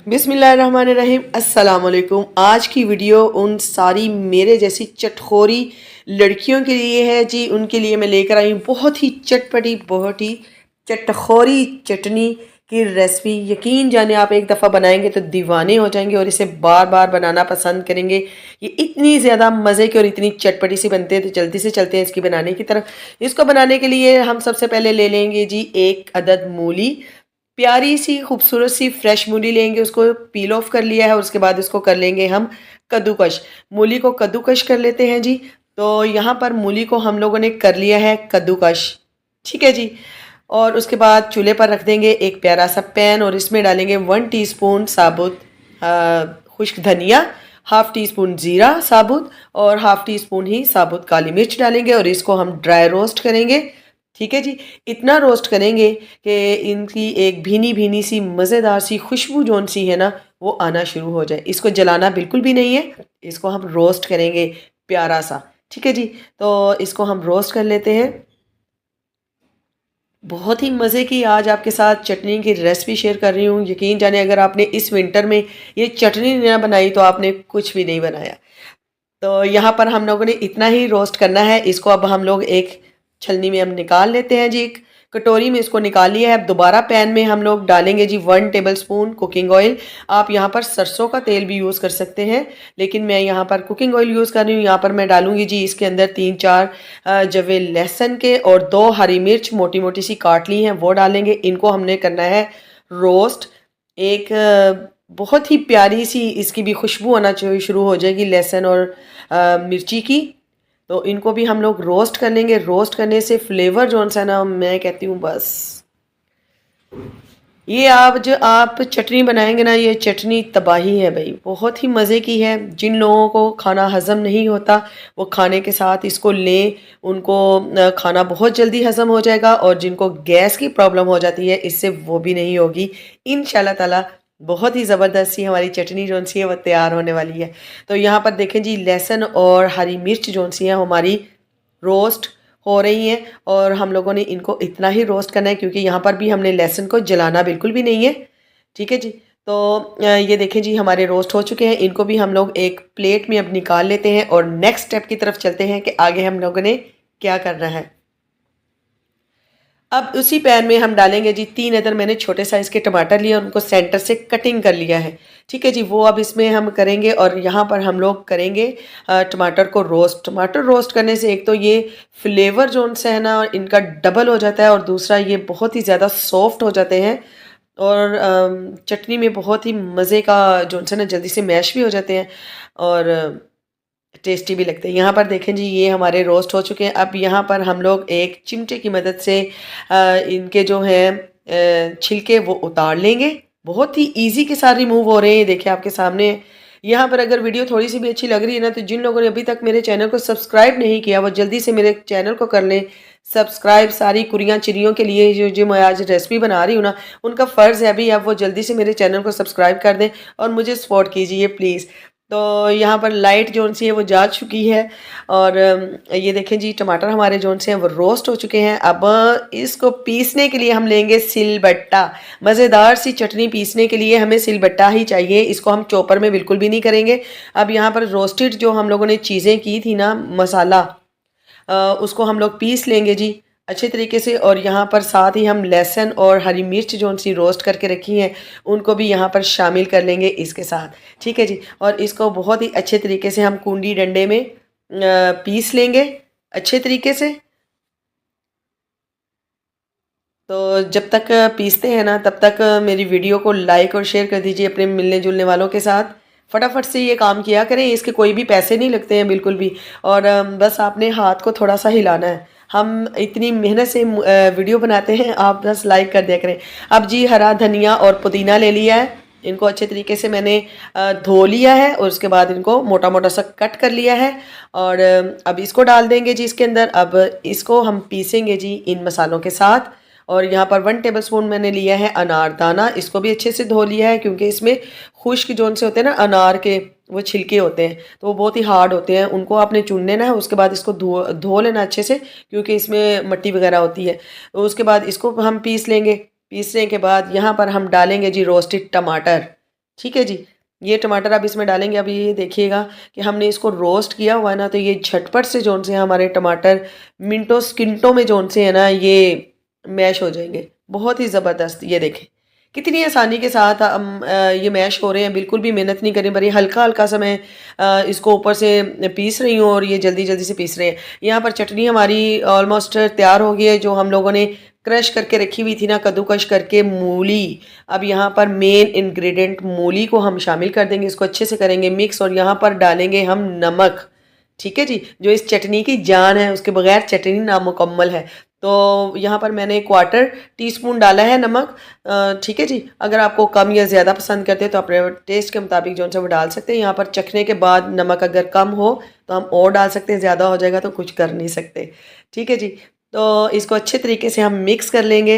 बिस्मिल्लाहिर्रहमानिर्रहीम अस्सलाम वालेकुम। आज की वीडियो उन सारी मेरे जैसी चटखोरी लड़कियों के लिए है जी। उनके लिए मैं लेकर आई हूँ बहुत ही चटपटी, बहुत ही चटखोरी चटनी की रेसिपी। यकीन जाने आप एक दफ़ा बनाएंगे तो दीवाने हो जाएंगे और इसे बार बार बनाना पसंद करेंगे। ये इतनी ज़्यादा मज़े की और इतनी चटपटी सी बनते हैं, तो जल्दी से चलते हैं इसकी बनाने की तरफ। इसको बनाने के लिए हम सबसे पहले ले लेंगे जी एक अदद मूली। प्यारी सी खूबसूरत सी फ्रेश मूली लेंगे, उसको पील ऑफ कर लिया है और उसके बाद इसको कर लेंगे हम कद्दूकश। मूली को कद्दूकश कर लेते हैं जी। तो यहाँ पर मूली को हम लोगों ने कर लिया है कद्दूकश, ठीक है जी। और उसके बाद चूल्हे पर रख देंगे एक प्यारा सा पैन और इसमें डालेंगे 1 टीस्पून साबुत खुश्क धनिया, हाफ़ टी स्पून ज़ीरा साबुत और हाफ़ टी स्पून ही साबुत काली मिर्च डालेंगे और इसको हम ड्राई रोस्ट करेंगे, ठीक है जी। इतना रोस्ट करेंगे कि इनकी एक भीनी भीनी सी मज़ेदार सी खुशबू जोन सी है ना, वो आना शुरू हो जाए। इसको जलाना बिल्कुल भी नहीं है, इसको हम रोस्ट करेंगे प्यारा सा, ठीक है जी। तो इसको हम रोस्ट कर लेते हैं। बहुत ही मज़े की आज आपके साथ चटनी की रेसिपी शेयर कर रही हूँ। यकीन जाने अगर आपने इस विंटर में ये चटनी ना बनाई तो आपने कुछ भी नहीं बनाया। तो यहाँ पर हम लोगों ने इतना ही रोस्ट करना है। इसको अब हम लोग एक छलनी में हम निकाल लेते हैं जी। एक कटोरी में इसको निकाल लिया है। अब दोबारा पैन में हम लोग डालेंगे जी 1 टेबलस्पून कुकिंग ऑयल। आप यहाँ पर सरसों का तेल भी यूज़ कर सकते हैं, लेकिन मैं यहाँ पर कुकिंग ऑयल यूज़ कर रही हूँ। यहाँ पर मैं डालूंगी जी इसके अंदर 3-4 जवे लहसुन के और 2 हरी मिर्च मोटी मोटी सी काट ली हैं, वो डालेंगे। इनको हमने करना है रोस्ट। एक बहुत ही प्यारी सी इसकी भी खुशबू आना शुरू हो जाएगी लहसुन और मिर्ची की। तो इनको भी हम लोग रोस्ट कर लेंगे। रोस्ट करने से फ्लेवर जो सा ना, मैं कहती हूँ बस ये आप जो आप चटनी बनाएंगे ना, ये चटनी तबाही है भाई, बहुत ही मज़े की है। जिन लोगों को खाना हज़म नहीं होता वो खाने के साथ इसको लें, उनको खाना बहुत जल्दी हज़म हो जाएगा। और जिनको गैस की प्रॉब्लम हो जाती है इससे वो भी नहीं होगी इंशाल्लाह ताला। बहुत ही ज़बरदस्त सी हमारी चटनी जो सी है वो तैयार होने वाली है। तो यहाँ पर देखें जी, लहसुन और हरी मिर्च जो सी है हमारी रोस्ट हो रही हैं और हम लोगों ने इनको इतना ही रोस्ट करना है क्योंकि यहाँ पर भी हमने लहसुन को जलाना बिल्कुल भी नहीं है, ठीक है जी। तो ये देखें जी हमारे रोस्ट हो चुके हैं। इनको भी हम लोग एक प्लेट में अब निकाल लेते हैं और नेक्स्ट स्टेप की तरफ चलते हैं कि आगे हम लोगों ने क्या करना है। अब उसी पैन में हम डालेंगे जी 3 अदर मैंने छोटे साइज़ के टमाटर लिए और उनको सेंटर से कटिंग कर लिया है, ठीक है जी। वो अब इसमें हम करेंगे और यहाँ पर हम लोग करेंगे टमाटर को रोस्ट। टमाटर रोस्ट करने से एक तो ये फ्लेवर जो उनसे है ना इनका डबल हो जाता है और दूसरा ये बहुत ही ज़्यादा सॉफ्ट हो जाते हैं और चटनी में बहुत ही मज़े का जो उनसे ना जल्दी से मैश भी हो जाते हैं और टेस्टी भी लगते हैं। यहाँ पर देखें जी ये हमारे रोस्ट हो चुके हैं। अब यहाँ पर हम लोग एक चिमटे की मदद से इनके जो हैं छिलके वो उतार लेंगे। बहुत ही इजी के साथ रिमूव हो रहे हैं, देखिए आपके सामने। यहाँ पर अगर वीडियो थोड़ी सी भी अच्छी लग रही है ना, तो जिन लोगों ने अभी तक मेरे चैनल को सब्सक्राइब नहीं किया वो जल्दी से मेरे चैनल को कर लें सब्सक्राइब। सारी कुरियाँ चिड़ियों के लिए जो जो मैं आज रेसिपी बना रही हूँ ना, उनका फ़र्ज़ है अभी आप वो जल्दी से मेरे चैनल को सब्सक्राइब कर दें और मुझे सपोर्ट कीजिए प्लीज़। तो यहाँ पर लाइट जोन सी है वो जा चुकी है और ये देखें जी टमाटर हमारे जोन से हैं वो रोस्ट हो चुके हैं। अब इसको पीसने के लिए हम लेंगे सिलबट्टा। मज़ेदार सी चटनी पीसने के लिए हमें सिलबट्टा ही चाहिए, इसको हम चॉपर में बिल्कुल भी नहीं करेंगे। अब यहाँ पर रोस्टेड जो हम लोगों ने चीज़ें की थी ना, मसाला, उसको हम लोग पीस लेंगे जी अच्छे तरीके से। और यहाँ पर साथ ही हम लहसुन और हरी मिर्च जो सी रोस्ट करके रखी हैं उनको भी यहाँ पर शामिल कर लेंगे इसके साथ, ठीक है जी। और इसको बहुत ही अच्छे तरीके से हम कूंडी डंडे में पीस लेंगे अच्छे तरीके से। तो जब तक पीसते हैं ना तब तक मेरी वीडियो को लाइक और शेयर कर दीजिए अपने मिलने जुलने वालों के साथ। फटाफट से ये काम किया करें, इसके कोई भी पैसे नहीं लगते हैं बिल्कुल भी। और बस आपने हाथ को थोड़ा सा हिलाना है। हम इतनी मेहनत से वीडियो बनाते हैं, आप बस लाइक कर दिया करें। अब जी हरा धनिया और पुदीना ले लिया है, इनको अच्छे तरीके से मैंने धो लिया है और उसके बाद इनको मोटा मोटा सा कट कर लिया है। और अब इसको डाल देंगे जी इसके अंदर। अब इसको हम पीसेंगे जी इन मसालों के साथ। और यहाँ पर 1 टेबलस्पून मैंने लिया है अनारदाना, इसको भी अच्छे से धो लिया है क्योंकि इसमें खुश्क जोन से होते हैं ना अनार के, वो छिलके होते हैं तो वो बहुत ही हार्ड होते हैं, उनको आपने चुन लेना है। उसके बाद इसको धो लेना अच्छे से क्योंकि इसमें मिट्टी वगैरह होती है। तो उसके बाद इसको हम पीस लेंगे। पीसने के बाद यहाँ पर हम डालेंगे जी रोस्टेड टमाटर, ठीक है जी। ये टमाटर अब इसमें डालेंगे। अभी ये देखिएगा कि हमने इसको रोस्ट किया हुआ है ना, तो ये झटपट से जौन से हमारे टमाटर मिनटों सेकंडों में जौन से है ना ये मैश हो जाएंगे। बहुत ही ज़बरदस्त। ये देखें कितनी आसानी के साथ हम ये मैश हो रहे हैं। बिल्कुल भी मेहनत नहीं करें, बड़ी हल्का हल्का सा मैं इसको ऊपर से पीस रही हूँ और ये जल्दी जल्दी से पीस रहे हैं। यहाँ पर चटनी हमारी ऑलमोस्ट तैयार हो गई है, जो हम लोगों ने क्रश करके रखी हुई थी ना, कद्दूकश करके मूली। अब यहाँ पर मेन इंग्रेडिएंट मूली को हम शामिल कर देंगे, इसको अच्छे से करेंगे मिक्स और यहाँ पर डालेंगे हम नमक। ठीक है जी, जो इस चटनी की जान है, उसके बगैर चटनी नामुकम्मल है। तो यहाँ पर मैंने 1/4 टीस्पून डाला है नमक। ठीक है जी, अगर आपको कम या ज़्यादा पसंद करते हैं तो अपने टेस्ट के मुताबिक जो है वो डाल सकते हैं। यहाँ पर चखने के बाद नमक अगर कम हो तो हम और डाल सकते हैं, ज़्यादा हो जाएगा तो कुछ कर नहीं सकते। ठीक है जी, तो इसको अच्छे तरीके से हम मिक्स कर लेंगे।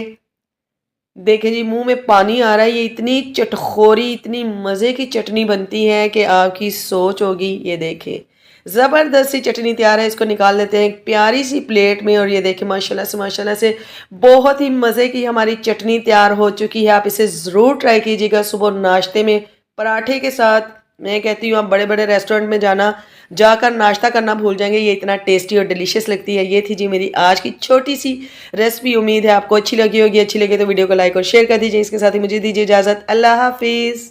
देखें जी, मुंह में पानी आ रहा है। ये इतनी चटखोरी, इतनी मज़े की चटनी बनती है कि आपकी सोच होगी। ये देखें, ज़बरदस्त सी चटनी तैयार है। इसको निकाल लेते हैं एक प्यारी सी प्लेट में और ये देखें माशाल्लाह से बहुत ही मज़े की हमारी चटनी तैयार हो चुकी है। आप इसे ज़रूर ट्राई कीजिएगा सुबह नाश्ते में पराठे के साथ। मैं कहती हूँ आप बड़े बड़े रेस्टोरेंट में जाकर नाश्ता करना भूल जाएंगे, ये इतना टेस्टी और डिलीशियस लगती है। ये थी जी मेरी आज की छोटी सी रेसिपी। उम्मीद है आपको अच्छी लगी होगी। अच्छी लगी तो वीडियो को लाइक और शेयर कर दीजिए। इसके साथ ही मुझे दीजिए इजाज़त। अल्लाह हाफिज़।